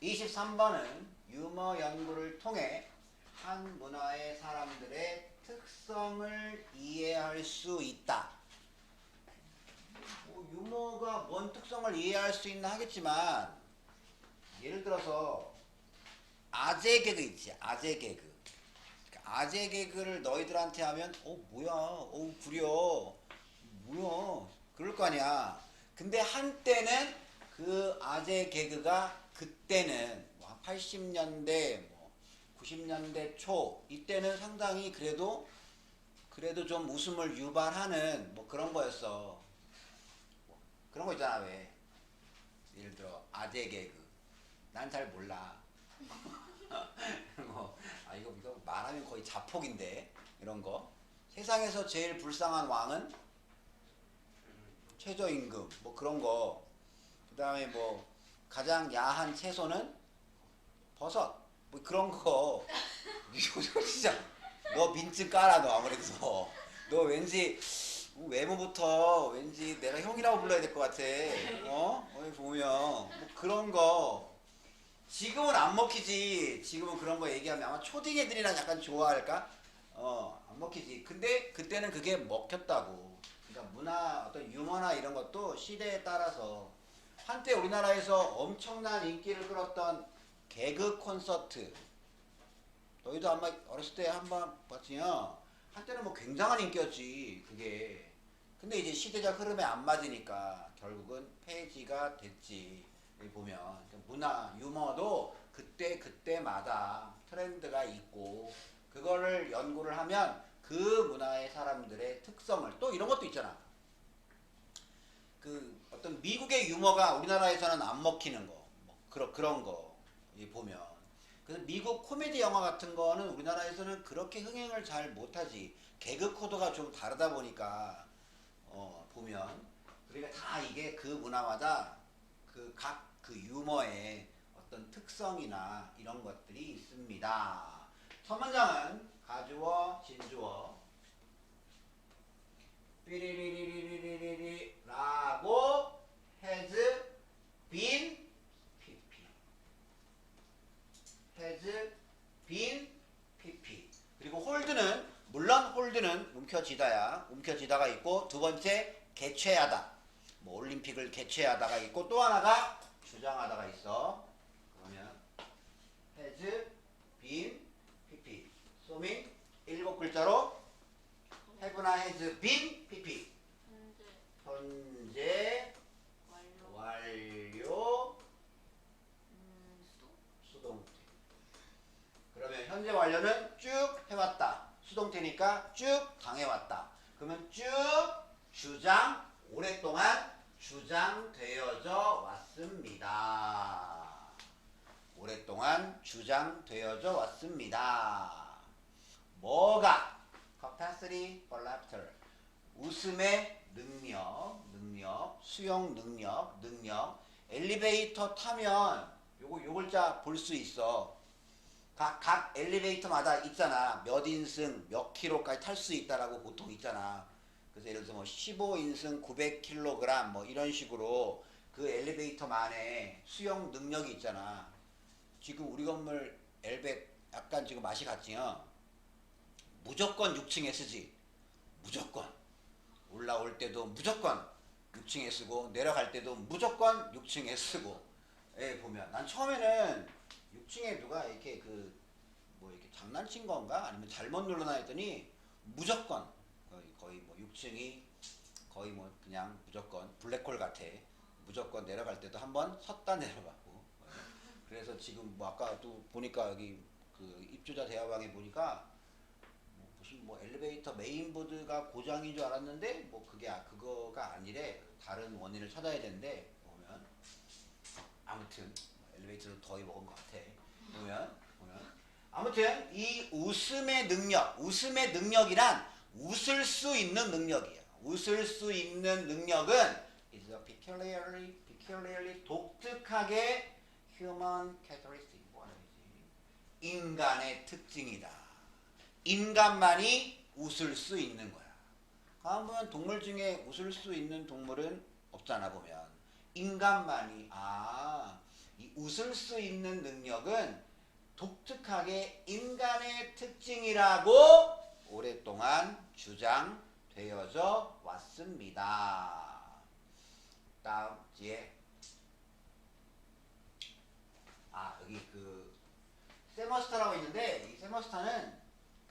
23번은 유머 연구를 통해 한 문화의 사람들의 특성을 이해할 수 있다. 유머가 뭔 특성을 이해할 수 있나 하겠지만, 예를 들어서 아재 개그 있지, 아재 개그. 아재 개그를 너희들한테 하면 뭐야, 구려, 뭐야, 그럴 거 아니야. 근데 한때는 그 아재 개그가 그때는 80년대 90년대 초 이때는 상당히 그래도 좀 웃음을 유발하는 뭐 그런 거였어. 그런 거 있잖아. 왜 예를 들어 아재 개그 난 잘 몰라. 이거 말하면 거의 자폭인데. 이런 거 세상에서 제일 불쌍한 왕은 최저임금 뭐 그런 거. 그 다음에 뭐 가장 야한 채소는 버섯 뭐 그런 거. 이거 진짜 너 민증 깔아. 너 아무래도 너 왠지 외모부터 왠지 내가 형이라고 불러야 될 것 같아. 보면 뭐 그런 거 지금은 안 먹히지. 지금은 그런 거 얘기하면 아마 초딩 애들이랑 약간 좋아할까? 안 먹히지. 근데 그때는 그게 먹혔다고. 그러니까 문화, 어떤 유머나 이런 것도 시대에 따라서 한때 우리나라에서 엄청난 인기를 끌었던 개그 콘서트. 너희도 아마 어렸을 때 한번 봤지요? 한때는 뭐 굉장한 인기였지, 그게. 근데 이제 시대적 흐름에 안 맞으니까 결국은 폐지가 됐지. 여기 보면 문화, 유머도 그때마다 트렌드가 있고 그거를 연구를 하면 그 문화의 사람들의 특성을 또 이런 것도 있잖아. 그 어떤 미국의 유머가 우리나라에서는 안 먹히는 거, 뭐 그런 거 보면. 그래서 미국 코미디 영화 같은 거는 우리나라에서는 그렇게 흥행을 잘 못하지. 개그 코드가 좀 다르다 보니까 보면. 그러니까 다 이게 그 문화마다 그 각 그 유머의 어떤 특성이나 이런 것들이 있습니다. 첫 문장은 가주어, 진주어. 삐리리리리리리리 라고 has been pp has been pp. 그리고 홀드는 물론 홀드는 움켜쥐다야. 움켜쥐다가 있고 두 번째 개최하다. 뭐 올림픽을 개최하다가 있고 또 하나가 주장하다가 있어. 그러면 has been pp. 소민 일곱 글자로 have나 has been pp. 현재 완료 수동태. 그러면 현재 완료는 쭉 해왔다. 수동태니까 쭉 당해왔다. 그러면 쭉 주장 오랫동안 주장되어져 왔습니다. 오랫동안 주장되어져 왔습니다. 뭐가? capacity for laughter. 웃음의 능력, 수용 능력. 엘리베이터 타면 요 글자 볼 수 있어. 각 엘리베이터마다 있잖아. 몇 인승, 몇 킬로까지 탈 수 있다라고 보통 있잖아. 그래서 예를 들어서 뭐 15인승 900kg 뭐 이런 식으로 그 엘리베이터만의 수용 능력이 있잖아. 지금 우리 건물 엘베 약간 지금 맛이 갔지요. 무조건 6층에 쓰지. 무조건. 올라올 때도 무조건 6층에 쓰고 내려갈 때도 무조건 6층에 쓰고. 보면 난 처음에는 6층에 누가 이렇게 이렇게 장난친 건가 아니면 잘못 눌러놔 했더니 무조건 거의 뭐 6층이 거의 뭐 그냥 무조건 블랙홀 같아. 무조건 내려갈 때도 한번 섰다 내려가고. 그래서 지금 뭐 아까도 보니까 여기 그 입주자 대화방에 보니까 무슨 뭐 엘리베이터 메인보드가 고장인 줄 알았는데 뭐 그거가 아니래. 다른 원인을 찾아야 되는데 보면 아무튼 엘리베이터를 더위 먹은 것 같아. 보면 아무튼 이 웃음의 능력이란 웃을 수 있는 능력이야. 웃을 수 있는 능력은 is a peculiarly 독특하게 human characteristic. 인간의 특징이다. 인간만이 웃을 수 있는 거야. 가만 보면 동물 중에 웃을 수 있는 동물은 없잖아. 보면 인간만이 이 웃을 수 있는 능력은 독특하게 인간의 특징이라고 오랫동안 주장되어져 왔습니다. 다음 뒤에 여기 그 세머스터라고 있는데 이 세머스터는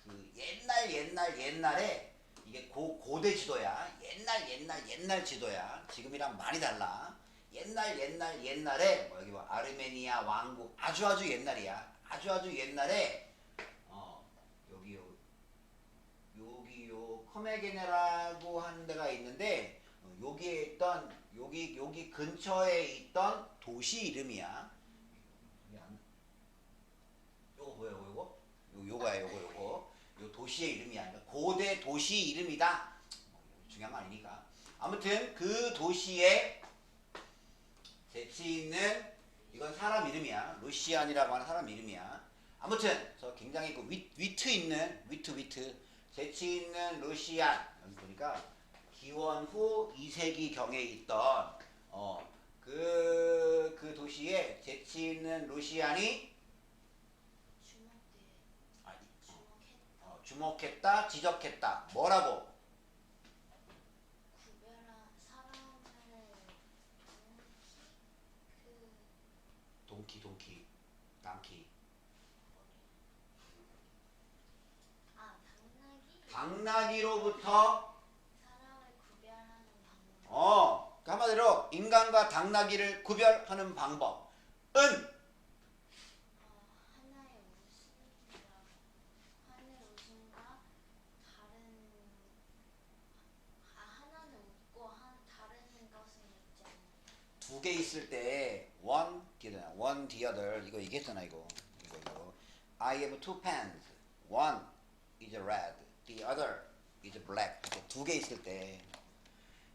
그 옛날에 이게 고대 지도야. 옛날 지도야. 지금이랑 많이 달라. 옛날에 뭐 여기 뭐 아르메니아 왕국 아주 옛날이야. 아주 옛날에 여기 요 커메게네라고 하는 데가 있는데 여기에 있던 여기 근처에 있던 도시 이름이야. 요거 보여 요거야 요거 요 도시의 이름이야. 그러니까 고대 도시 이름이다. 중요한 거 아니니까. 아무튼 그 도시에 재치 있는 이건 사람 이름이야. 루시안이라고 하는 사람 이름이야. 아무튼 저 굉장히 그 위트 있는 재치 있는 루시안. 여기 보니까 기원 후 2세기 경에 있던 그 도시에 재치 있는 루시안이 주목했다, 지적했다. 뭐라고? 구별한 사람을 동키 당나귀로부터 사람을 구별하는 방법. 한마디로 인간과 당나귀를 구별하는 방법은 하나의 웃음이라고. 하나의 웃음과 하나는 웃고 다른 것은 웃지 않는. 두 개 있을 때 one the other 이거 얘기했잖아 이거. I have two pens. One is red. The other is black. 두 개 있을 때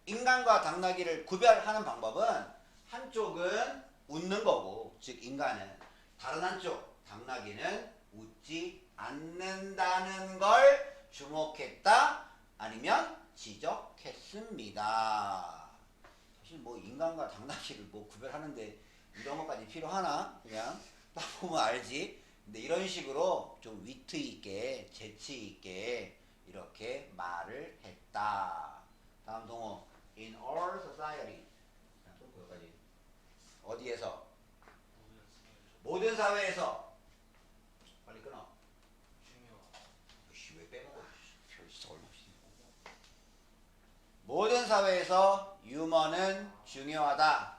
인간과 당나귀를 구별하는 방법은 한쪽은 웃는 거고, 즉 인간은, 다른 한쪽 당나귀는 웃지 않는다는 걸 주목했다 아니면 지적했습니다. 사실 뭐 인간과 당나귀를 뭐 구별하는데 이런 것까지 필요하나? 그냥 딱 보면 알지. 근데 이런 식으로 좀 위트 있게 재치 있게 이렇게 말을 했다. 다음 동호. In all society. 또 거기까지. 어디에서? 모든 사회에서. 빨리 끊어. 왜 빼먹어? 진짜 얼마 없이. 모든 사회에서 유머는 중요하다.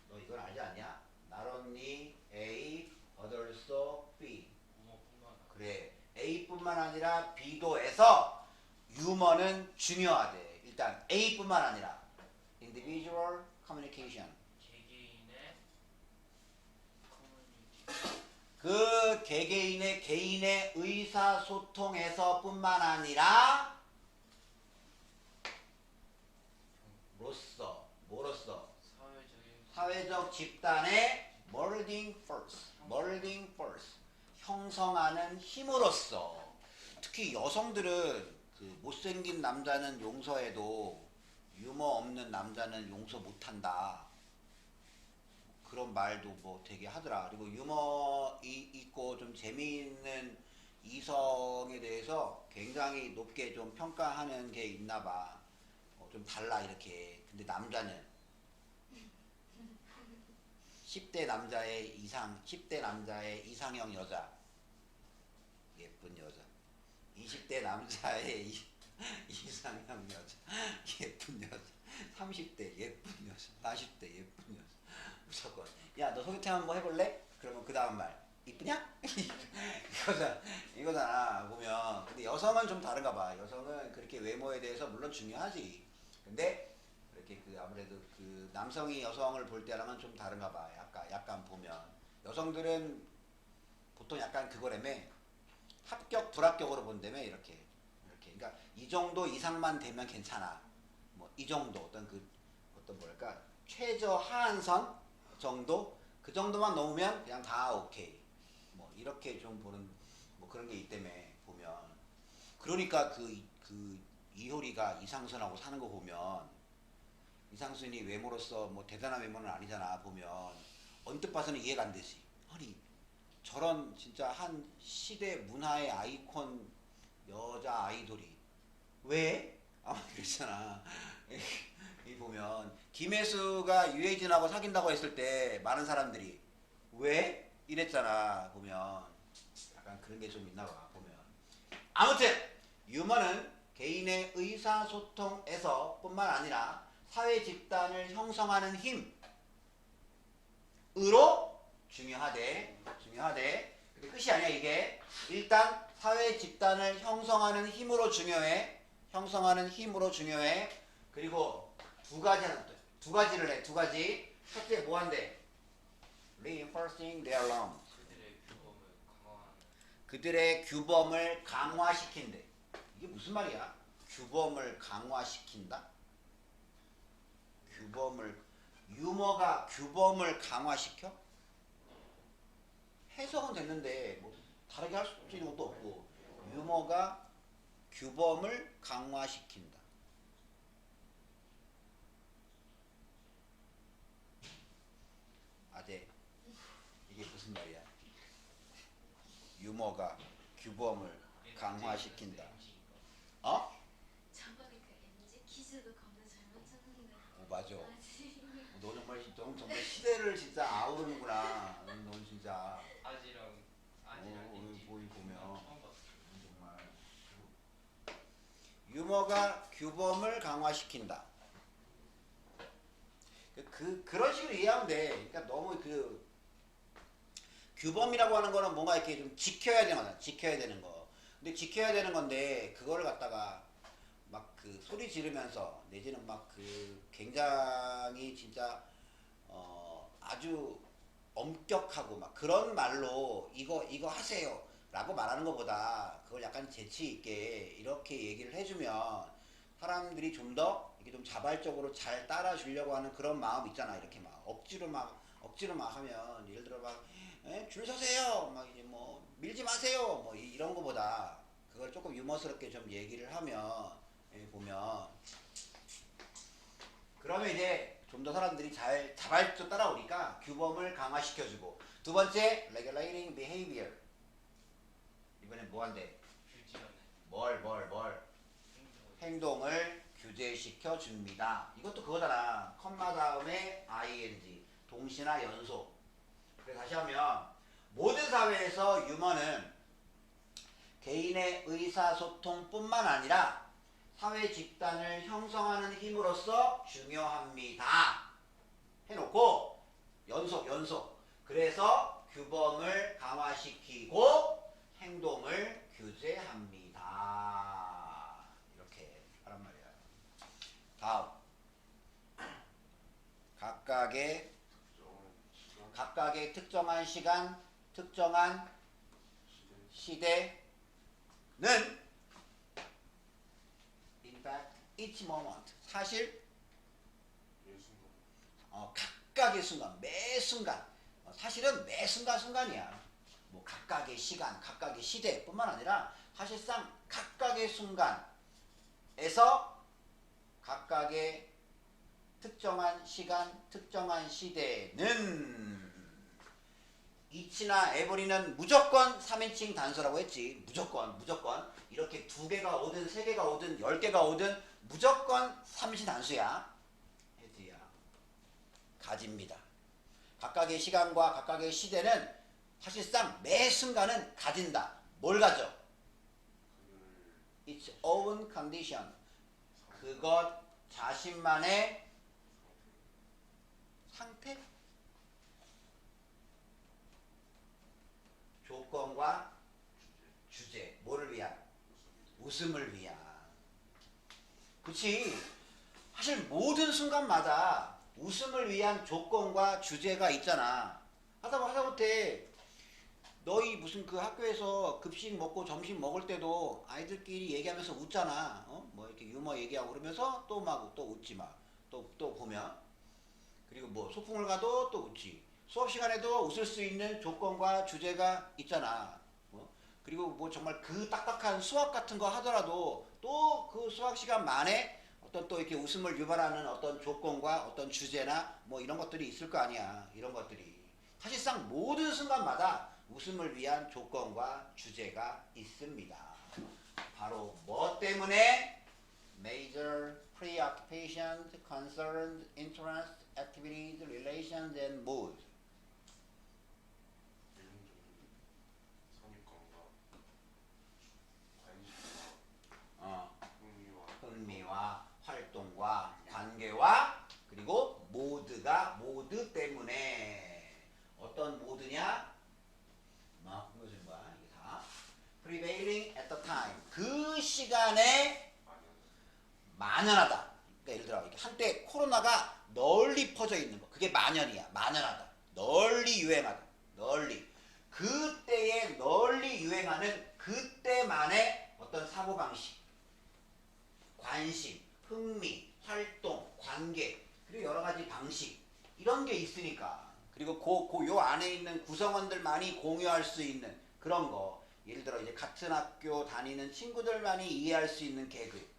너 이건 알지 않냐? Not only A, but also B. 그래. A뿐만 아니라 B도에서 유머는 중요하대. 일단 A뿐만 아니라 individual communication. 그 개개인의 의사소통에서뿐만 아니라 뭐로서 사회적 집단의 molding force 형성하는 힘으로써. 특히 여성들은 그 못생긴 남자는 용서해도 유머 없는 남자는 용서 못한다. 그런 말도 뭐 되게 하더라. 그리고 유머 있고 좀 재미있는 이성에 대해서 굉장히 높게 좀 평가하는 게 있나 봐. 좀 달라 이렇게. 근데 남자는 10대 남자의 이상형 여자, 예쁜 여자. 20대 남자의 이상형 여자, 예쁜 여자. 30대 예쁜 여자, 40대 예쁜 여자. 무조건. 야, 너 소개팅 한번 해볼래? 그러면 그 다음 말 이쁘냐? 이거잖아 보면. 근데 여성은 좀 다른가 봐. 여성은 그렇게 외모에 대해서 물론 중요하지. 근데 이렇게 그 아무래도 그 남성이 여성을 볼 때랑은 좀 다른가 봐. 약간 보면 여성들은 보통 약간 그거라며, 합격 불합격으로 본다며. 이렇게. 그러니까 이 정도 이상만 되면 괜찮아. 뭐 이 정도 어떤 뭐랄까 최저 하한선 정도, 그 정도만 넘으면 그냥 다 오케이. 뭐 이렇게 좀 보는 뭐 그런 게 있다며 보면. 그러니까 그 이효리가 이상순하고 사는 거 보면, 이상순이 외모로서 뭐 대단한 외모는 아니잖아 보면. 언뜻 봐서는 이해가 안 되지. 아니 저런 진짜 한 시대 문화의 아이콘 여자 아이돌이 왜? 아마 그랬잖아. 이 보면 김혜수가 유해진하고 사귄다고 했을 때 많은 사람들이 왜? 이랬잖아. 보면 약간 그런 게 좀 있나 봐. 보면 아무튼 유머는 개인의 의사소통에서 뿐만 아니라 사회 집단을 형성하는 힘으로 중요하대. 근데 끝이 아니야 이게. 일단 사회 집단을 형성하는 힘으로 중요해. 그리고 두 가지를 해. 두 가지. 첫째 뭐 한대? Reinforcing their norm. 그들의 규범을 강화시킨대. 이게 무슨 말이야? 규범을 강화시킨다? 유머가 규범을 강화시켜? 해석은 됐는데 뭐 다르게 할 수 있는 것도 없고 유머가 규범을 강화시킨다. 아재 이게 무슨 말이야? 유머가 규범을 강화시킨다. 어? 저번에 그 MG 퀴즈도 겁나 잘 맞췄는데. 맞아. 아직. 너 정말 시대를 진짜 아우르는구나. 넌 진짜. 오늘 보면 정말 유머가 규범을 강화시킨다. 그런 식으로 이해하면 돼. 그러니까 너무 그 규범이라고 하는 거는 뭔가 이렇게 좀 지켜야 되는 거잖아. 지켜야 되는 거. 근데 지켜야 되는 건데 그거를 갖다가 막 그 소리 지르면서 내지는 막 그 굉장히 진짜 아주 엄격하고 막 그런 말로 이거 하세요 라고 말하는 것보다 그걸 약간 재치 있게 이렇게 얘기를 해주면 사람들이 좀 더 이게 좀 자발적으로 잘 따라주려고 하는 그런 마음 있잖아. 이렇게 막 억지로 막 하면 예를 들어 막 줄 서세요 막 이제 뭐 밀지 마세요 뭐 이런 거보다 그걸 조금 유머스럽게 좀 얘기를 하면 보면 그러면 이제 좀 더 사람들이 잘 자발적으로 따라오니까 규범을 강화시켜주고. 두 번째 regulating behavior. 이번엔 뭐 한대? 뭘 행동을 규제시켜 줍니다. 이것도 그거잖아. 컴마 다음에 ing 동시나 연속. 그래서 다시 하면 모든 사회에서 유머는 개인의 의사소통뿐만 아니라 사회 집단을 형성하는 힘으로써 중요합니다. 해놓고 연속. 그래서 규범을 강화시키고 행동을 규제합니다. 이렇게 하란 말이야. 다음 각각의 특정한 시간, 특정한 시대는 in fact each moment 사실 각각의 순간, 매 순간 사실은 매 순간이야. 뭐 각각의 시간, 각각의 시대뿐만 아니라 사실상 각각의 순간에서 각각의 특정한 시간, 특정한 시대는 each나 every는 무조건 3인칭 단수라고 했지. 무조건 이렇게 2개가 오든 3개가 오든 10개가 오든 무조건 3인칭 단수야. 했지야. 가집니다. 각각의 시간과 각각의 시대는 사실상 매 순간은 가진다. 뭘 가져? Its own condition. 그것 자신만의 상태? 조건과 주제. 뭐를 위한? 웃음을 위한. 그치? 사실 모든 순간마다 웃음을 위한 조건과 주제가 있잖아. 하다못해 너희 무슨 그 학교에서 급식 먹고 점심 먹을 때도 아이들끼리 얘기하면서 웃잖아. 뭐 이렇게 유머 얘기하고 그러면서 또 막 또 웃지 마. 또 보면. 그리고 뭐 소풍을 가도 또 웃지. 수업 시간에도 웃을 수 있는 조건과 주제가 있잖아. 그리고 뭐 정말 그 딱딱한 수학 같은 거 하더라도 또 그 수학 시간만에 어떤 또 이렇게 웃음을 유발하는 어떤 조건과 어떤 주제나 뭐 이런 것들이 있을 거 아니야. 이런 것들이. 사실상 모든 순간마다 웃음을 위한 조건과 주제가 있습니다. 바로 뭐 때문에? Major preoccupations, concerns, interests, activities, relations, and mood. 선입견과 관심과 어, 흥미와 흥미와 활동과 관계와 그리고 모드 때문에 어떤 모드냐? 막 보여주는 거야 이게 다. Prevailing at the time. 그 시간에 만연하다. 그러니까 예를 들어 이렇게 한때 코로나가 널리 퍼져 있는 거. 그게 만연이야. 만연하다. 널리 유행하다. 널리. 그때에 널리 유행하는 그때만의 어떤 사고방식, 관심, 흥미, 활동, 관계, 그리고 여러 가지 방식 이런 게 있으니까. 그리고 요 안에 있는 구성원들만이 공유할 수 있는 그런 거. 예를 들어 이제 같은 학교 다니는 친구들만이 이해할 수 있는 개그.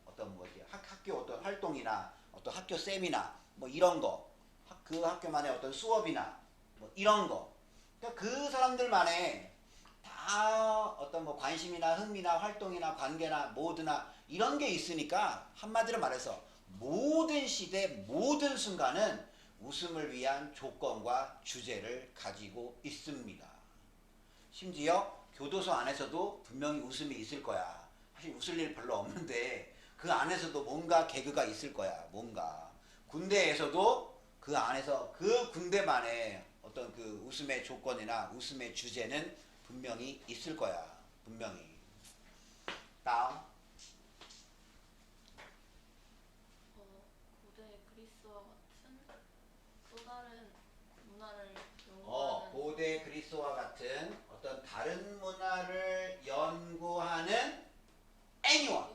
어떤 뭐지 학교 어떤 활동이나 어떤 학교 세미나 뭐 이런 거. 그 학교만의 어떤 수업이나 뭐 이런 거. 그러니까 그 사람들만의 다 어떤 뭐 관심이나 흥미나 활동이나 관계나 모드나 이런 게 있으니까 한마디로 말해서 모든 시대 모든 순간은 웃음을 위한 조건과 주제를 가지고 있습니다. 심지어 교도소 안에서도 분명히 웃음이 있을 거야. 사실 웃을 일 별로 없는데 그 안에서도 뭔가 개그가 있을 거야. 뭔가 군대에서도 그 안에서 그 군대만의 어떤 그 웃음의 조건이나 웃음의 주제는 분명히 있을 거야. 분명히. 다음. 고대 그리스와 같은 또 다른 문화를 연구하는 고대 그리스와 같은 어떤 다른 문화를 연구하는 anyone.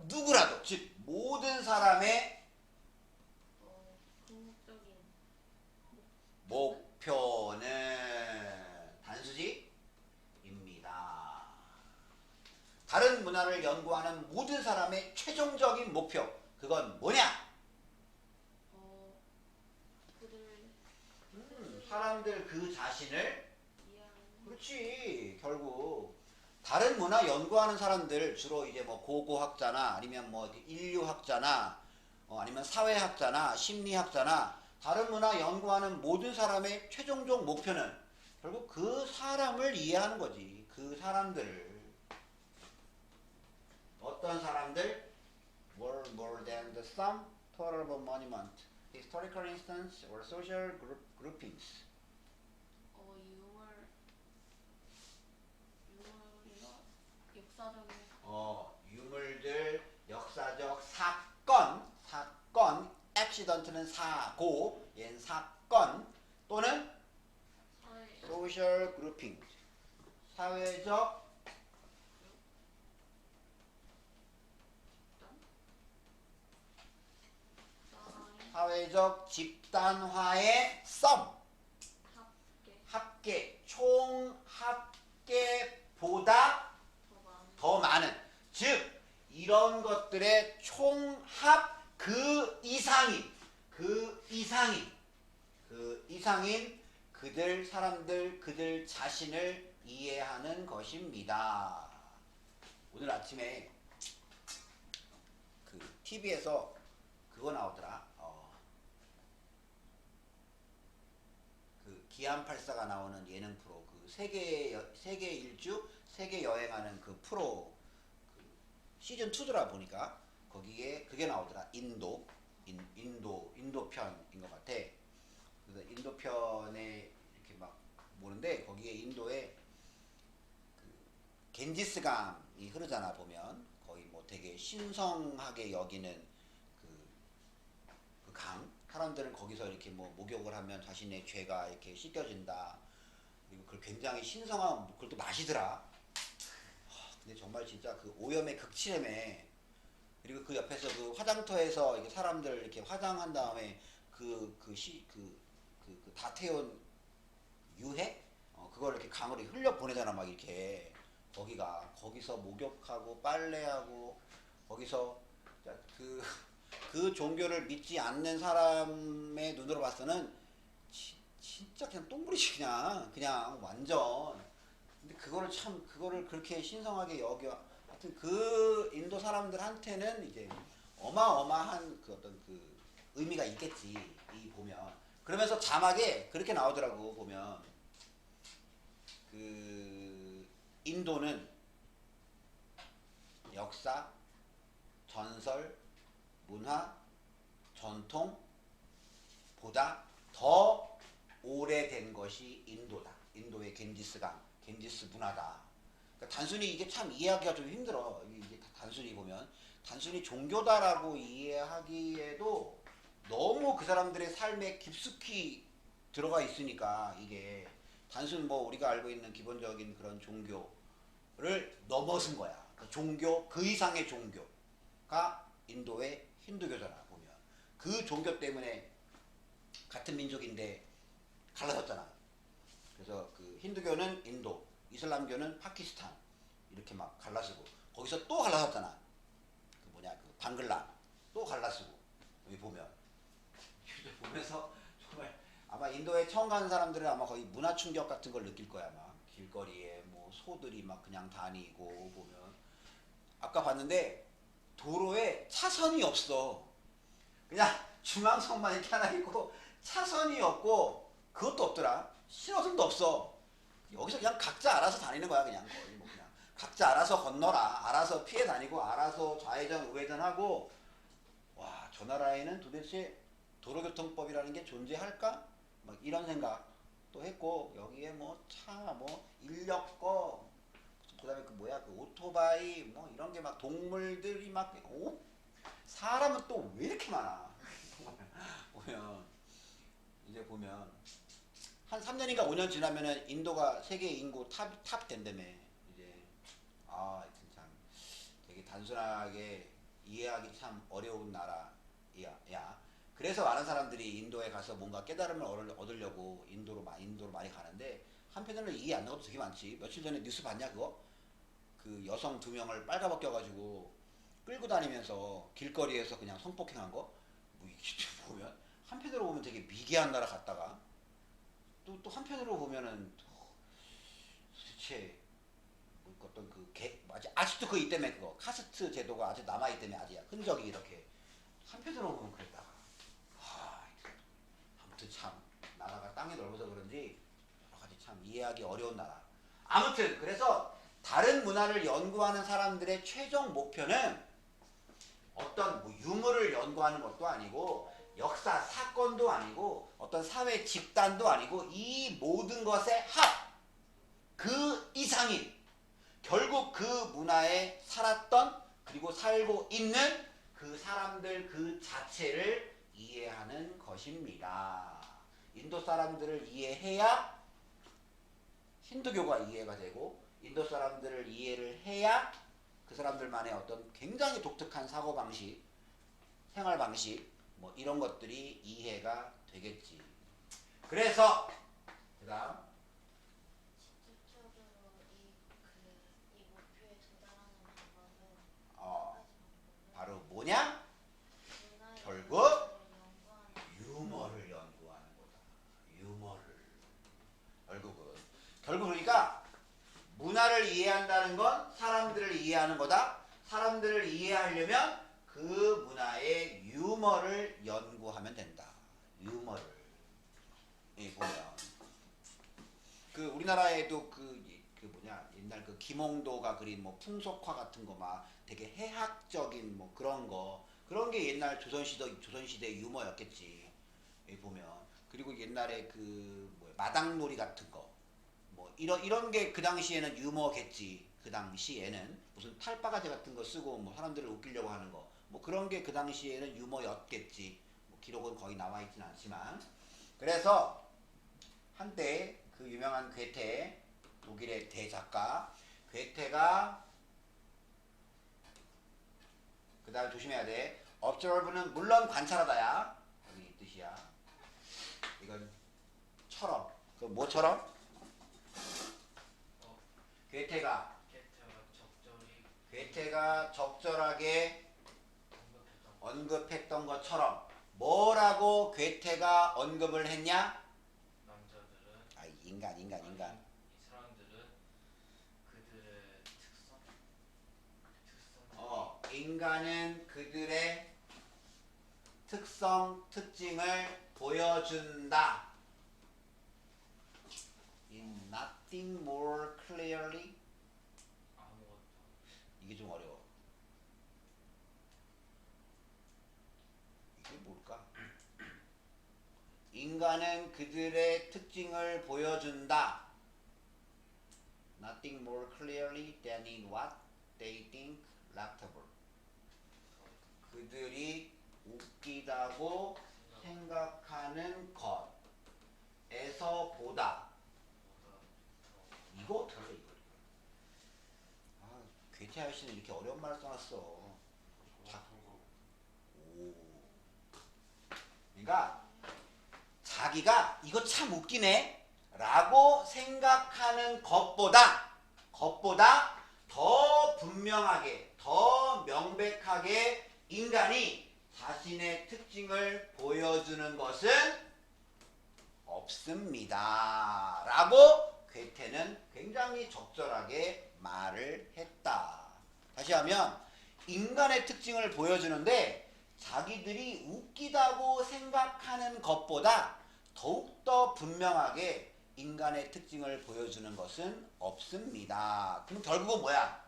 누구라도 즉 모든 사람의 궁극적인 목표는 단수지입니다. 다른 문화를 연구하는 모든 사람의 최종적인 목표 그건 뭐냐? 그들 사람들 그 자신을 이해하는 그렇지 결국 다른 문화 연구하는 사람들 주로 이제 뭐 고고학자나 아니면 뭐 인류학자나 아니면 사회학자나 심리학자나 다른 문화 연구하는 모든 사람의 최종적 목표는 결국 그 사람을 이해하는 거지. 그 사람들을 어떤 사람들? more than the sum total of a monument, historical instance or social groupings. 유물이나 역사적인 유물들, 역사적 사건, accident는 사고, 얘는 사건 또는 사회 social grouping, 사회적 집단화의 sum, 합계, 총합계보다 더 많은, 즉 이런 것들의 총합 그 이상인 그들 사람들 그들 자신을 이해하는 것입니다. 오늘 아침에 그 TV에서 그거 나오더라. 그 기안84가 나오는 예능 프로 그 세계 일주 세계 여행하는 그 프로 그 시즌 2더라 보니까 거기에 그게 나오더라. 인도 편인 것 같아. 그래서 인도 편에 이렇게 막 보는데 거기에 인도에 그 겐지스강이 흐르잖아 보면 거의 뭐 되게 신성하게 여기는 그 강. 사람들은 거기서 이렇게 뭐 목욕을 하면 자신의 죄가 이렇게 씻겨진다. 그리고 그걸 굉장히 신성한 그걸 또 마시더라. 근데 정말 진짜 그 오염의 극치lem에 그리고 그 옆에서 그 화장터에서 이렇게 사람들 이렇게 화장한 다음에 다 태운 유해? 그걸 이렇게 강으로 흘려 보내잖아 막 이렇게 거기서 목욕하고 빨래하고 거기서 그 종교를 믿지 않는 사람의 눈으로 봐서는 진짜 그냥 똥부리지 그냥 완전. 근데 그거를 그렇게 신성하게 여겨. 하여튼 그 인도 사람들한테는 이제 어마어마한 그 어떤 그 의미가 있겠지. 이 보면. 그러면서 자막에 그렇게 나오더라고 보면 그 인도는 역사, 전설, 문화, 전통보다 더 오래된 것이 인도다. 인도의 겐지스강, 겐지스 문화다. 그러니까 단순히 이게 참 이해하기가 좀 힘들어. 이게 단순히 보면 단순히 종교다라고 이해하기에도 너무 그 사람들의 삶에 깊숙이 들어가 있으니까 이게 단순 뭐 우리가 알고 있는 기본적인 그런 종교를 넘어선 거야. 그 종교 그 이상의 종교가 인도의 힌두교잖아 보면 그 종교 때문에 같은 민족인데 갈라섰잖아. 그래서 그 힌두교는 인도, 이슬람교는 파키스탄 이렇게 막 갈라지고 거기서 또 갈라섰잖아. 그 뭐냐 그 방글라 또 갈라지고 여기 보면 보면서 정말 아마 인도에 처음 가는 사람들은 아마 거의 문화 충격 같은 걸 느낄 거야. 막 길거리에 뭐 소들이 막 그냥 다니고 보면 아까 봤는데 도로에 차선이 없어. 그냥 중앙선만 이렇게 하나 있고 차선이 없고 그것도 없더라. 신호등도 없어. 여기서 그냥 각자 알아서 다니는 거야. 그냥 거의 뭐 그냥 각자 알아서 건너라. 알아서 피해 다니고 알아서 좌회전 우회전하고 와, 저 나라에는 도대체 도로교통법이라는 게 존재할까? 막 이런 생각도 했고 여기에 뭐 차 뭐 인력거 그다음에 그 뭐야 그 오토바이 뭐 이런 게 막 동물들이 막 사람은 또 왜 이렇게 많아? 보면 이제 보면 한 3년인가 5년 지나면은 인도가 세계 인구 탑 된다며. 이제 하여튼 참 되게 단순하게 이해하기 참 어려운 나라야. 그래서 많은 사람들이 인도에 가서 뭔가 깨달음을 얻으려고 인도로 많이 가는데 한편으로는 이해 안 가는 것도 되게 많지. 며칠 전에 뉴스 봤냐 그거? 그 여성 2명을 빨가벗겨가지고 끌고 다니면서 길거리에서 그냥 성폭행한 거? 뭐 이게 보면 한편으로 보면 되게 미개한 나라 갔다가 또 한편으로 보면은 도대체 뭐 어떤 그 아직도 그 이때문에 그거 카스트 제도가 아직 남아있다며 아직 흔적이 이렇게 한편으로 보면 그랬다가 아무튼 참 나라가 땅이 넓어서 그런지 여러 가지 참 이해하기 어려운 나라. 아무튼 그래서 다른 문화를 연구하는 사람들의 최종 목표는 어떤 뭐 유물을 연구하는 것도 아니고 역사 사건도 아니고 어떤 사회 집단도 아니고 이 모든 것의 합 그 이상인 결국 그 문화에 살았던 그리고 살고 있는 그 사람들 그 자체를 이해하는 것입니다. 인도 사람들을 이해해야 힌두교가 이해가 되고 인도 사람들을 이해를 해야 그 사람들만의 어떤 굉장히 독특한 사고방식, 생활방식 뭐 이런 것들이 이해가 되겠지. 그래서 그 다음 직접적으로 이 목표에 도달하는 방법은 바로 뭐냐? 문화의 결국 연구하는 유머를 연구하는 거다. 유머를. 결국 그러니까 문화를 이해한다는 건 사람들을 이해하는 거다. 사람들을 이해하려면 그 문화의 유머를 연구하면 된다. 유머를. 보면 그 우리나라에도 그 뭐냐 옛날 그 김홍도가 그린 뭐 풍속화 같은 거 막 되게 해학적인 뭐 그런 게 옛날 조선시대 유머였겠지. 보면 그리고 옛날에 그 뭐 마당놀이 같은 거 뭐 이런 게 그 당시에는 유머겠지. 그 당시에는 무슨 탈바가지 같은 거 쓰고 뭐 사람들을 웃기려고 하는 거 뭐 그런 게 그 당시에는 유머였겠지. 뭐 기록은 거의 남아 있진 않지만 그래서 한때 그 유명한 괴테 독일의 대작가 괴테가 그 다음에 조심해야 돼. observe는 물론 관찰하다야. 여기 이 뜻이야. 이건 처럼. 그 뭐처럼? 괴테가 적절하게 언급했던 것처럼 뭐라고 괴테가 언급을 했냐? 인간. 이 사람들은 그들의 특성 인간은 그들의 특징을 보여준다. In nothing more clearly. 아무것도 이게 좀 어려워. 이게 뭘까? 인간은 그들의 특징을 보여준다. Nothing more clearly than in what they think laughable. 그들이 웃기다고 생각하는 것에서 보다. 이거 어떡해 이거. 아, 괴테하여 씨는 이렇게 어려운 말을 써놨어. 오. 그러니까 자기가 이거 참 웃기네 라고 생각하는 것보다 더 분명하게, 더 명백하게 인간이 자신의 특징을 보여주는 것은 없습니다 라고 괴테는 굉장히 적절하게 말을 했다. 다시 하면 인간의 특징을 보여주는데 자기들이 웃기다고 생각하는 것보다 더욱더 분명하게 인간의 특징을 보여주는 것은 없습니다. 그럼 결국은 뭐야?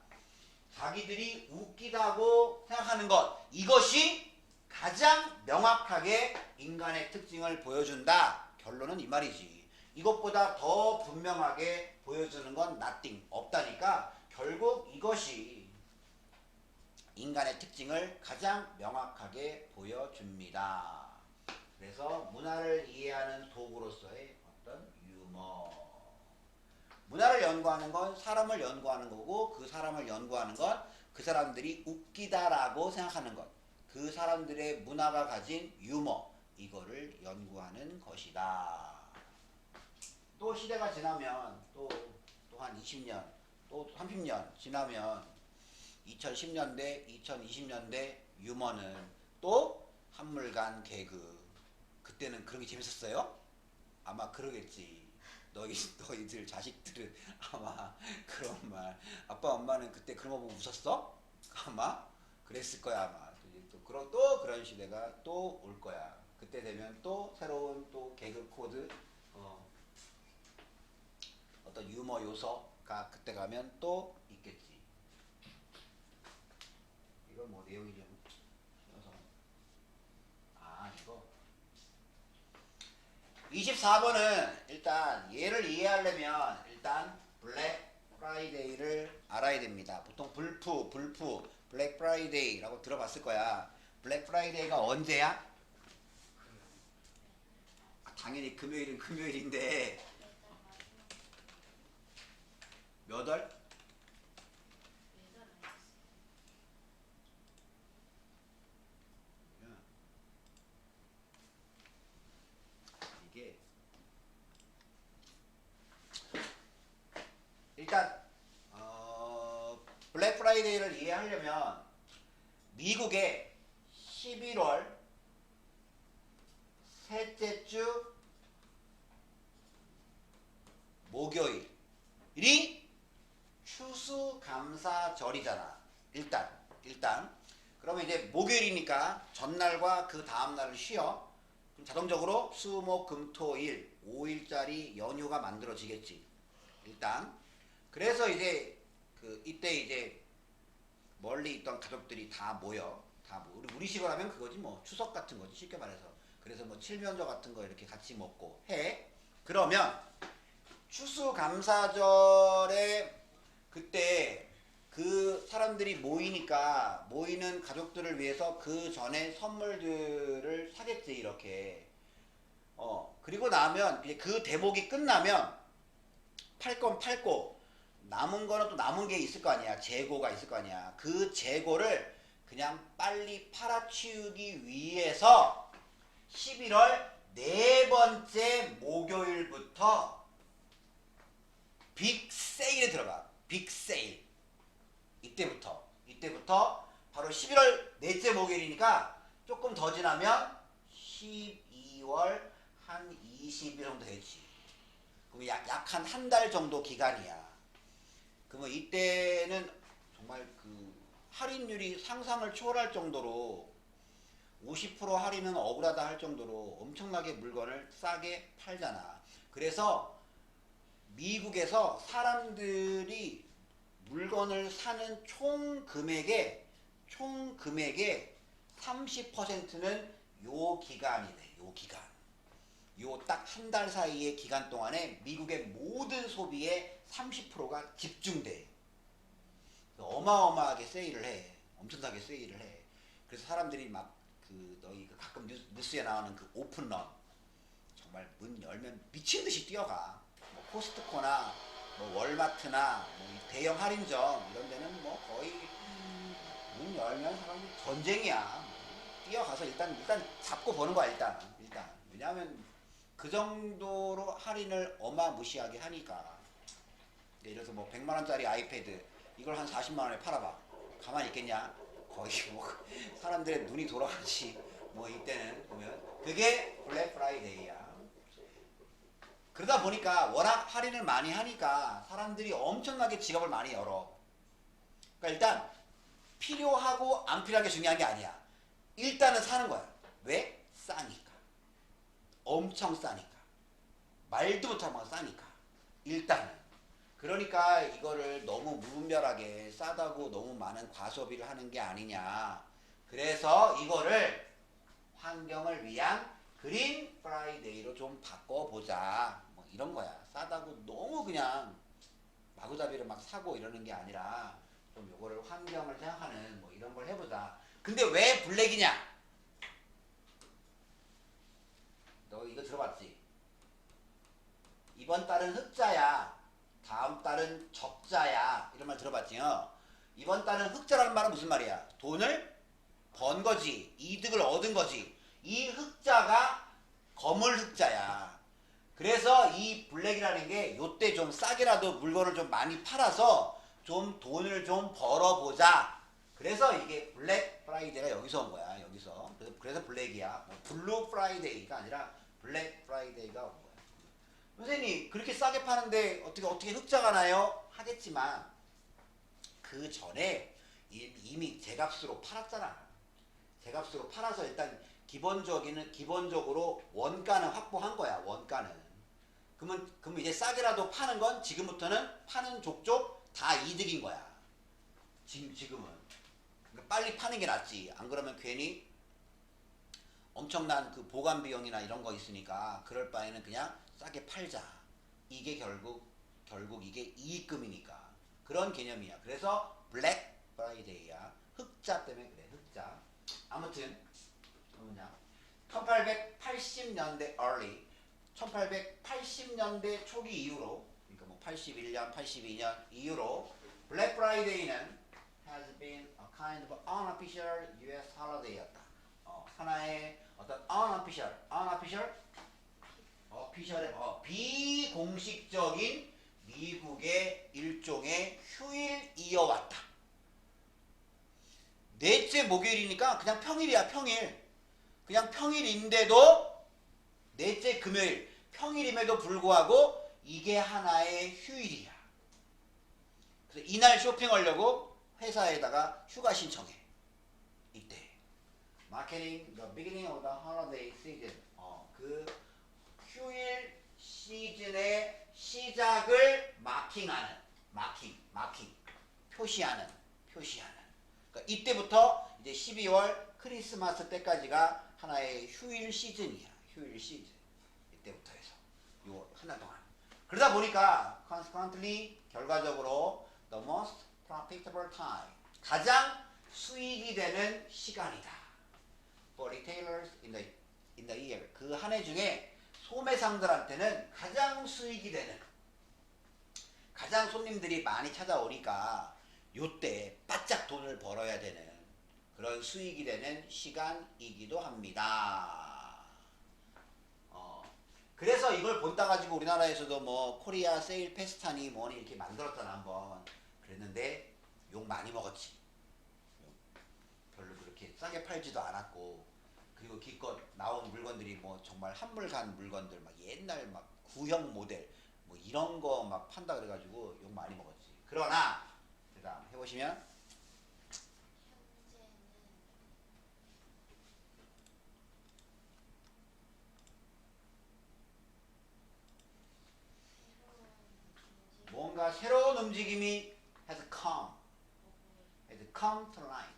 자기들이 웃기다고 생각하는 것, 이것이 가장 명확하게 인간의 특징을 보여준다. 결론은 이 말이지. 이것보다 더 분명하게 보여주는 건 nothing, 없다니까 결국 이것이 인간의 특징을 가장 명확하게 보여줍니다. 그래서 문화를 이해하는 도구로서의 어떤 유머. 문화를 연구하는 건 사람을 연구하는 거고 그 사람을 연구하는 건 그 사람들이 웃기다라고 생각하는 것. 그 사람들의 문화가 가진 유머. 이거를 연구하는 것이다. 또 시대가 지나면 또 한 20년, 또 30년 지나면 2010년대, 2020년대 유머는 또 한물간 개그. 그때는 그런 게 재밌었어요? 아마 그러겠지. 너희들 자식들은 아마 그런 말. 아빠 엄마는 그때 그런 거 보고 웃었어? 아마 그랬을 거야 아마. 또 그런 시대가 또 올 거야. 그때 되면 또 새로운 또 개그 코드, 어떤 유머 요소가 그때 가면 또 있겠지. 이건 뭐 내용이 좀 쉬워서. 이거 24번은 일단 얘를 이해하려면 일단 블랙 프라이데이를 알아야 됩니다. 보통 불프 블랙 프라이데이라고 들어봤을 거야. 블랙 프라이데이가 언제야? 당연히 금요일은 금요일인데 몇 월? 매달 안 했어요. 이게 일단 블랙 프라이데이를 이해하려면 미국의 11월 셋째 주 목요일이 추수감사절이잖아. 일단 그러면 이제 목요일이니까 전날과 그 다음날을 쉬어. 그럼 자동적으로 수, 목, 금, 토, 일 5일짜리 연휴가 만들어지겠지. 일단 그래서 이제 이때 이제 멀리 있던 가족들이 다 모여. 우리식으로 하면 그거지 뭐. 추석 같은 거지 쉽게 말해서. 그래서 뭐 칠면조 같은 거 이렇게 같이 먹고 해. 그러면 추수감사절에 그때 그 사람들이 모이니까 모이는 가족들을 위해서 그 전에 선물들을 사겠지 이렇게. 그리고 나면 이제 그 대목이 끝나면 팔 건 팔고 남은 거는 또 남은 게 있을 거 아니야. 재고가 있을 거 아니야. 그 재고를 그냥 빨리 팔아치우기 위해서 11월 네 번째 목요일부터 빅 세일에 들어가. 빅 세일. 이때부터 바로 11월 넷째 목요일이니까 조금 더 지나면 12월 한 20일 정도 되겠지. 그럼 약 한 달 정도 기간이야. 그러면 이때는 정말 그 할인율이 상상을 초월할 정도로 50% 할인은 억울하다 할 정도로 엄청나게 물건을 싸게 팔잖아. 그래서 미국에서 사람들이 물건을 사는 총 금액의 30%는 요 기간이네. 요 기간. 요 딱 한 달 사이의 기간 동안에 미국의 모든 소비의 30%가 집중돼. 어마어마하게 세일을 해. 엄청나게 세일을 해. 그래서 사람들이 막 너희 가끔 뉴스에 나오는 그 오픈런 정말 문 열면 미친 듯이 뛰어가. 뭐 코스트코나 뭐 월마트나 뭐 대형 할인점 이런 데는 뭐 거의 문 열면 사람이 전쟁이야. 뛰어가서 일단 잡고 보는 거야 일단. 왜냐하면 그 정도로 할인을 어마무시하게 하니까. 예를 들어서 뭐 100만 원짜리 아이패드 이걸 한 40만 원에 팔아봐. 가만히 있겠냐? 거의 뭐 사람들의 눈이 돌아가지. 뭐 이때는 보면 그게 블랙 프라이데이야. 그러다 보니까 워낙 할인을 많이 하니까 사람들이 엄청나게 지갑을 많이 열어. 그러니까 일단 필요하고 안 필요한 게 중요한 게 아니야. 일단은 사는 거야. 왜? 싸니까. 엄청 싸니까. 말도 못하면 싸니까. 일단은. 그러니까 이거를 너무 무분별하게 싸다고 너무 많은 과소비를 하는 게 아니냐. 그래서 이거를 환경을 위한 그린 프라이데이로 좀 바꿔보자. 뭐 이런 거야. 싸다고 너무 그냥 마구잡이로 막 사고 이러는 게 아니라 좀 요거를 환경을 생각하는 뭐 이런 걸 해보자. 근데 왜 블랙이냐? 너 이거 들어봤지? 이번 달은 흑자야. 다음 달은 적자야. 이런 말 들어봤지? 이번 달은 흑자라는 말은 무슨 말이야? 돈을 번 거지. 이득을 얻은 거지. 이 흑자가 거물 흑자야. 그래서 이 블랙이라는 게 요때 좀 싸게라도 물건을 좀 많이 팔아서 좀 돈을 좀 벌어보자. 그래서 이게 블랙 프라이데이가 여기서 온 거야. 여기서. 그래서 블랙이야. 뭐 블루 프라이데이가 아니라 블랙 프라이데이가 온 거야. 선생님 그렇게 싸게 파는데 어떻게 흑자가 나요? 하겠지만 그 전에 이미 제값으로 팔았잖아. 제값으로 팔아서 일단 기본적으로 원가는 확보한 거야. 원가는. 그러면 이제 싸게라도 파는 건 지금부터는 파는 족족 다 이득인 거야. 지금은. 그러니까 빨리 파는 게 낫지. 안 그러면 괜히 엄청난 그 보관 비용이나 이런 거 있으니까 그럴 바에는 그냥 싸게 팔자. 이게 결국 이게 이익금이니까 그런 개념이야. 그래서 블랙 프라이데이야. 흑자 때문에 그래. 흑자. 아무튼 뭐냐? 1880년대 early 1880년대 초기 이후로 그러니까 뭐 81년, 82년 이후로 블랙 프라이데이는 has been a kind of unofficial US holiday였다. 하나의 어떤 비공식적인 미국의 일종의 휴일이어왔다. 넷째 목요일이니까 그냥 평일이야. 평일. 그냥 평일인데도 넷째 금요일 평일임에도 불구하고 이게 하나의 휴일이야. 그래서 이날 쇼핑하려고 회사에다가 휴가 신청해. 이때 Marketing the beginning of the holiday season. 그 휴일 시즌의 시작을 마킹하는 표시하는. 그러니까 이때부터 이제 12월 크리스마스 때까지가 하나의 휴일 시즌이야. 휴일 시즌. 이때부터 해서 요 하나 동안. 그러다 보니까 consequently 결과적으로 the most profitable time 가장 수익이 되는 시간이다. For retailers in the year 그 한 해 중에 소매상들한테는 가장 수익이 되는 가장 손님들이 많이 찾아오니까 요때 바짝 돈을 벌어야 되는 그런 수익이 되는 시간이기도 합니다. 그래서 이걸 본따 가지고 우리나라에서도 뭐 코리아 세일 페스타니 뭐니 이렇게 만들었잖아 한번. 그랬는데 욕 많이 먹었지. 별로 그렇게 싸게 팔지도 않았고 그리고 기껏 나온 물건들이 뭐 정말 한물 간 물건들 막 옛날 막 구형 모델 뭐 이런 거 막 판다 그래가지고 욕 많이 먹었지. 그러나 그다음 해보시면 현재는 뭔가 새로운 움직임이 has come to light.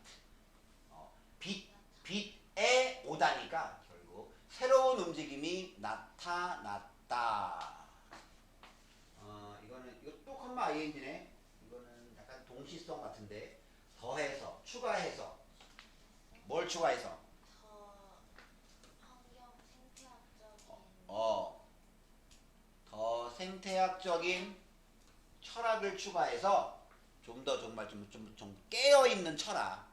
빛에 오다니까 결국 새로운 움직임이 나타났다. 이거 또 컴마 ing네. 이거는 약간 동시성 같은데 더해서 추가해서 뭘 추가해서 더 환경 생태학적인 더 생태학적인 철학을 추가해서 좀 더 정말 좀 깨어있는 철학.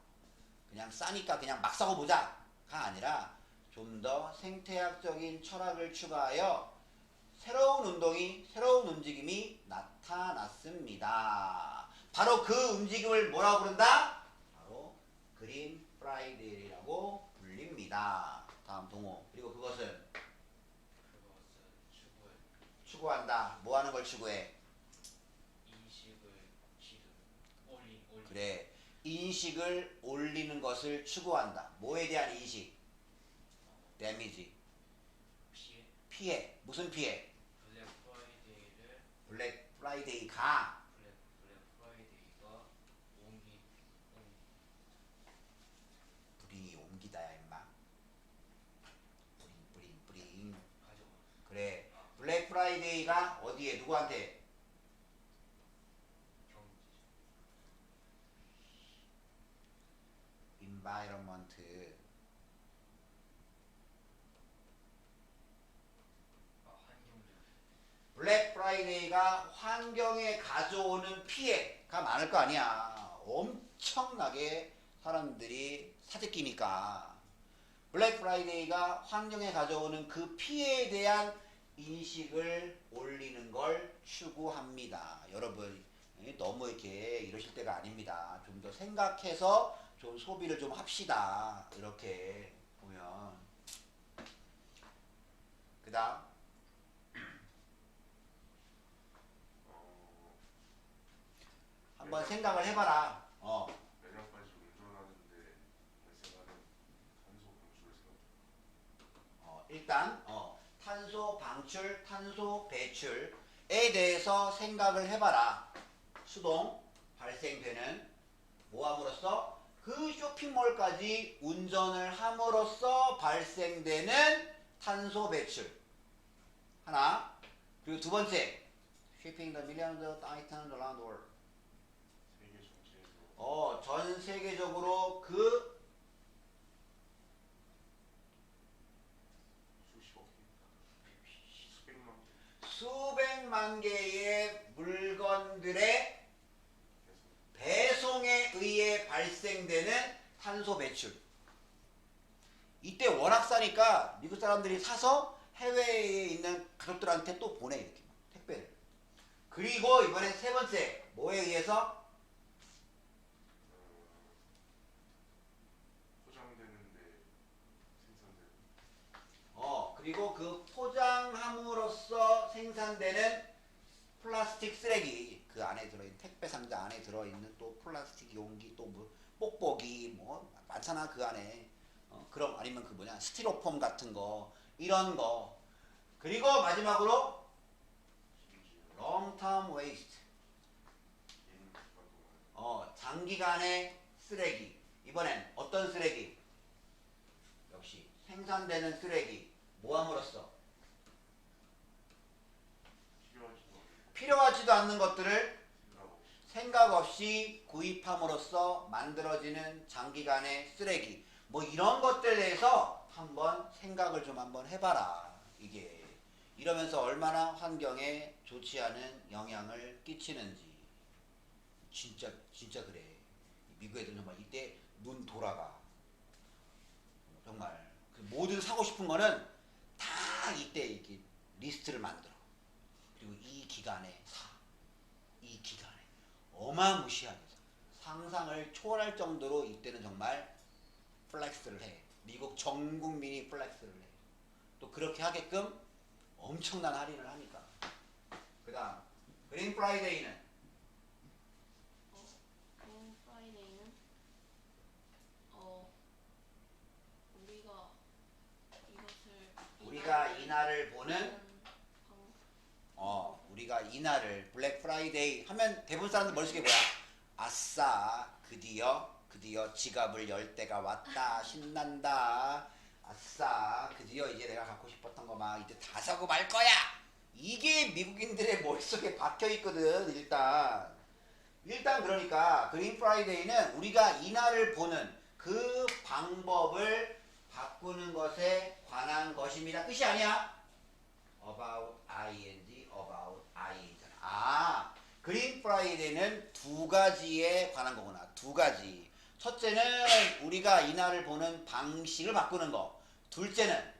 그냥 싸니까 그냥 막 사고 보자가 아니라 좀 더 생태학적인 철학을 추가하여 새로운 움직임이 나타났습니다. 바로 그 움직임을 뭐라고 부른다? 바로 그린 프라이데이라고 불립니다. 다음 동호. 그리고 그것은 추구한다. 뭐 하는 걸 추구해? 인식을 올린 그래. 인식을 올리는 것을 추구한다. 뭐에 대한 인식? 데미지. 피해. 무슨 피해? 블랙 프라이데이가 뿌링이 옮기다야 임마. 뿌링. 그래. 블랙 프라이데이가 어디에 누구한테? environment. 블랙 프라이데이가 환경에 가져오는 피해가 많을 거 아니야. 엄청나게 사람들이 사재끼니까. 블랙 프라이데이가 환경에 가져오는 그 피해에 대한 인식을 올리는 걸 추구합니다. 여러분 너무 이렇게 이러실 때가 아닙니다. 좀 더 생각해서 좀 소비를 좀 합시다. 이렇게 보면 그 다음 한번 생각을 해봐라. 매년까지 운전하는데 발생하는 탄소 방출을 생각. 일단 탄소 방출, 탄소 배출에 대해서 생각을 해봐라. 수동 발생되는 모함으로써 그 쇼핑몰까지 운전을 함으로써 발생되는 탄소 배출 하나. 그리고 두 번째 shipping the millions of items around the world. 세계 전체에서 전 세계적으로 그 수십억 개, 수백만 개의 물건들의 배송에 의해 발생되는 탄소 배출. 이때 워낙 싸니까 미국 사람들이 사서 해외에 있는 가족들한테 또 보내 이렇게 택배를. 그리고 이번에 세 번째 뭐에 의해서? 포장되는데 생산되는 그리고 그 포장함으로써 생산되는 플라스틱 쓰레기, 그 안에 들어있는 택배 상자 안에 들어있는 또 플라스틱 용기, 또 뭐 뽁뽁이 뭐 많잖아 그 안에. 그럼 아니면 그 뭐냐 스티로폼 같은 거 이런 거. 그리고 마지막으로 심지어 long term waste. 긴 기간 동안 장기간의 쓰레기. 이번엔 어떤 쓰레기? 역시 생산되는 쓰레기. 모함으로써 필요하지도 않는 것들을 생각 없이 구입함으로써 만들어지는 장기간의 쓰레기. 뭐 이런 것들에 대해서 한번 생각을 좀 한번 해봐라. 이게 이러면서 얼마나 환경에 좋지 않은 영향을 끼치는지. 진짜 그래. 미국 애들 정말 이때 눈 돌아가. 정말 그 뭐든 사고 싶은 거는 다 이때 이렇게 리스트를 만들어. 그리고 이 기간에 사. 이 기간에 어마무시하게 사. 상상을 초월할 정도로 이때는 정말 플렉스를 해. 미국 전 국민이 플렉스를 해. 또 그렇게 하게끔 엄청난 할인을 하니까. 그 다음 그린 프라이데이는 그린 프라이데이는 우리가 이것을 우리가 이날을 보는 방- 우리가 이날을 블랙 프라이데이 하면 대부분 사람들 머릿속에 뭐야? 아싸 드디어 지갑을 열 때가 왔다 신난다 아싸 드디어 이제 내가 갖고 싶었던 거 막 이제 다 사고 말 거야 이게 미국인들의 머릿속에 박혀 있거든 일단 그러니까 그린 프라이데이는 우리가 이날을 보는 그 방법을 바꾸는 것에 관한 것입니다 뜻이 아니야 about i잖아. 그린 프라이데이는 두 가지에 관한 거구나. 두 가지. 첫째는 우리가 이날을 보는 방식을 바꾸는 거. 둘째는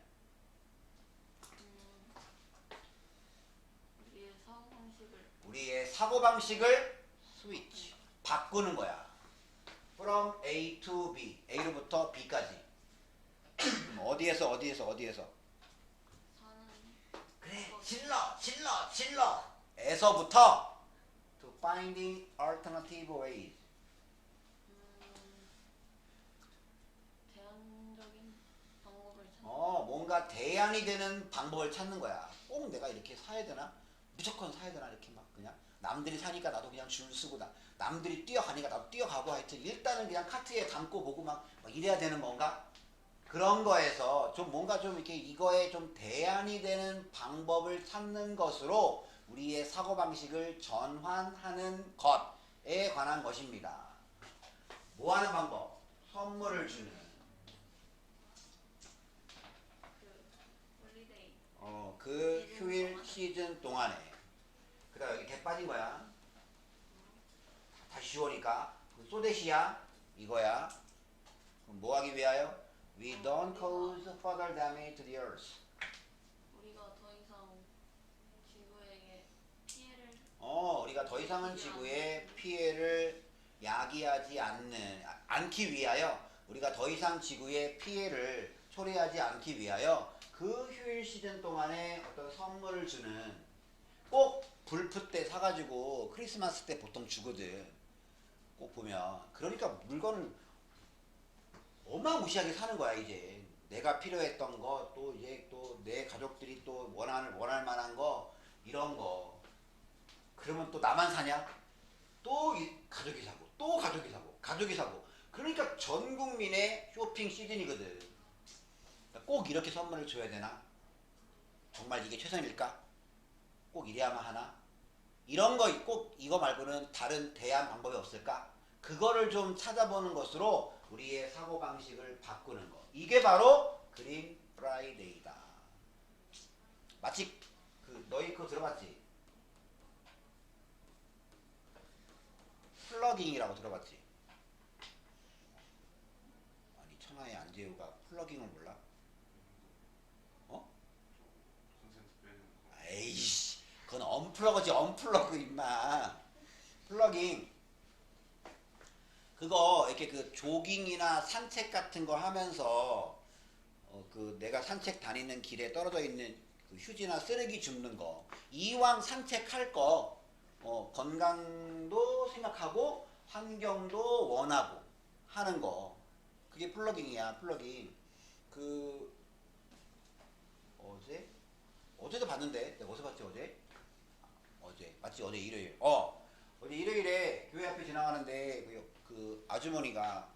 우리의 사고방식을 우리의 사고방식을 스위치. 바꾸는 거야. From A to B. A로부터 B까지. 어디에서? 사는 그래 질러 에서부터 to finding alternative ways 대안적인 방법을 찾는 뭔가 대안이 되는 방법을 찾는 거야 꼭 내가 이렇게 사야 되나 무조건 사야 되나 이렇게 막 그냥 남들이 사니까 나도 그냥 줄 쓰고 남들이 뛰어가니까 나도 뛰어가고 하여튼 일단은 그냥 카트에 담고 보고 막 이래야 되는 건가 그런 거에서 좀 뭔가 좀 이렇게 이거에 좀 대안이 되는 방법을 찾는 것으로 우리의 사고방식을 전환하는 것에 관한 것입니다. 뭐 하는 방법? 선물을 주는. 그 홀리데이 그 휴일 시즌 동안에. 그다음 여기 개 빠진 거야. 다시 쉬우니까. 그 소데시야. 이거야. 그럼 뭐 하기 위하여? We don't cause further damage to the earth. 우리가 더 이상 지구에게 피해를 우리가 더 이상은 지구에 피해를 야기하지 않기 위하여 우리가 더 이상 지구에 피해를 초래하지 않기 위하여 그 휴일 시즌 동안에 어떤 선물을 주는 꼭 불프 때 사가지고 크리스마스 때 보통 주거든 꼭 보면 그러니까 물건을 어마무시하게 사는 거야 이제 내가 필요했던 거 또 이제 또 내 가족들이 또 원할 만한 거 이런 거 그러면 또 나만 사냐? 또 가족이 사고 또 가족이 사고 그러니까 전 국민의 쇼핑 시즌이거든 꼭 이렇게 선물을 줘야 되나? 정말 이게 최선일까? 꼭 이래야만 하나? 이런 거 꼭 이거 말고는 다른 대안 방법이 없을까? 그거를 좀 찾아보는 것으로 우리의 사고방식을 바꾸는 거 이게 바로 그린 프라이데이다 마치 너희 그거 들어봤지? 플러깅이라고 들어봤지? 아니 천하의 안재우가 플러깅을 몰라? 콘센트 빼는 거. 에이씨 그건 언플러그지 언플러그 임마 플러깅 그거 이렇게 그 조깅이나 산책 같은 거 하면서 그 내가 산책 다니는 길에 떨어져 있는 그 휴지나 쓰레기 줍는 거 이왕 산책할 거 건강도 생각하고 환경도 원하고 하는 거 그게 플러깅이야 플러깅 그 어제도 봤는데 내가 어디서 봤지 어제 맞지 어제 일요일 어제 일요일에 교회 앞에 지나가는데 그 아주머니가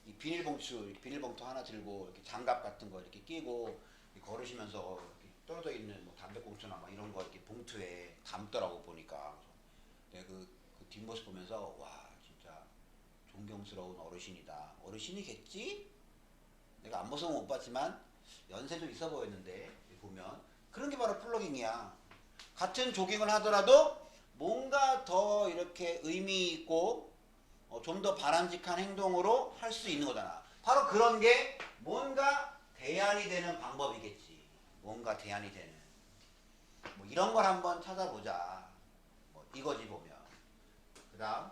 이 비닐봉투 하나 들고 이렇게 장갑 같은 거 이렇게 끼고 걸으시면서 이렇게 떨어져 있는 뭐 담배꽁초나 막 이런 거 이렇게 봉투에 담더라고 보니까 내가 그 뒷모습 보면서 와 진짜 존경스러운 어르신이다 어르신이겠지? 내가 앞모습은 못 봤지만 연세 좀 있어 보였는데 보면 그런 게 바로 플러깅이야 같은 조깅을 하더라도 뭔가 더 이렇게 의미 있고 좀 더 바람직한 행동으로 할 수 있는 거잖아. 바로 그런 게 뭔가 대안이 되는 방법이겠지. 뭔가 대안이 되는. 뭐 이런 걸 한번 찾아보자. 뭐 이거지 보면. 그 다음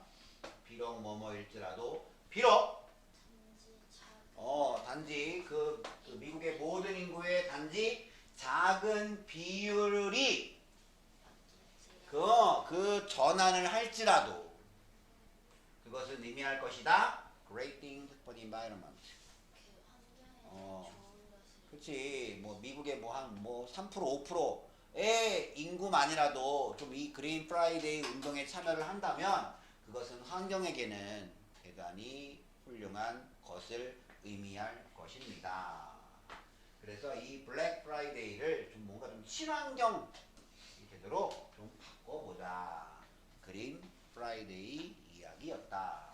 비록 뭐뭐일지라도 비록 단지 그 미국의 모든 인구의 단지 작은 비율이 그 전환을 할지라도 그것은 의미할 것이다. Great thing for the environment. 그 환경에 어. 좋은 것을. 그렇지. 뭐 미국의 뭐 한 뭐 3% 5%의 인구만이라도 좀 이 그린 프라이데이 운동에 참여를 한다면 그것은 환경에게는 대단히 훌륭한 것을 의미할 것입니다. 그래서 이 블랙 프라이데이를 좀 뭔가 좀 친환경 되도록 좀 바꿔보자. 그린 프라이데이 이야기였다.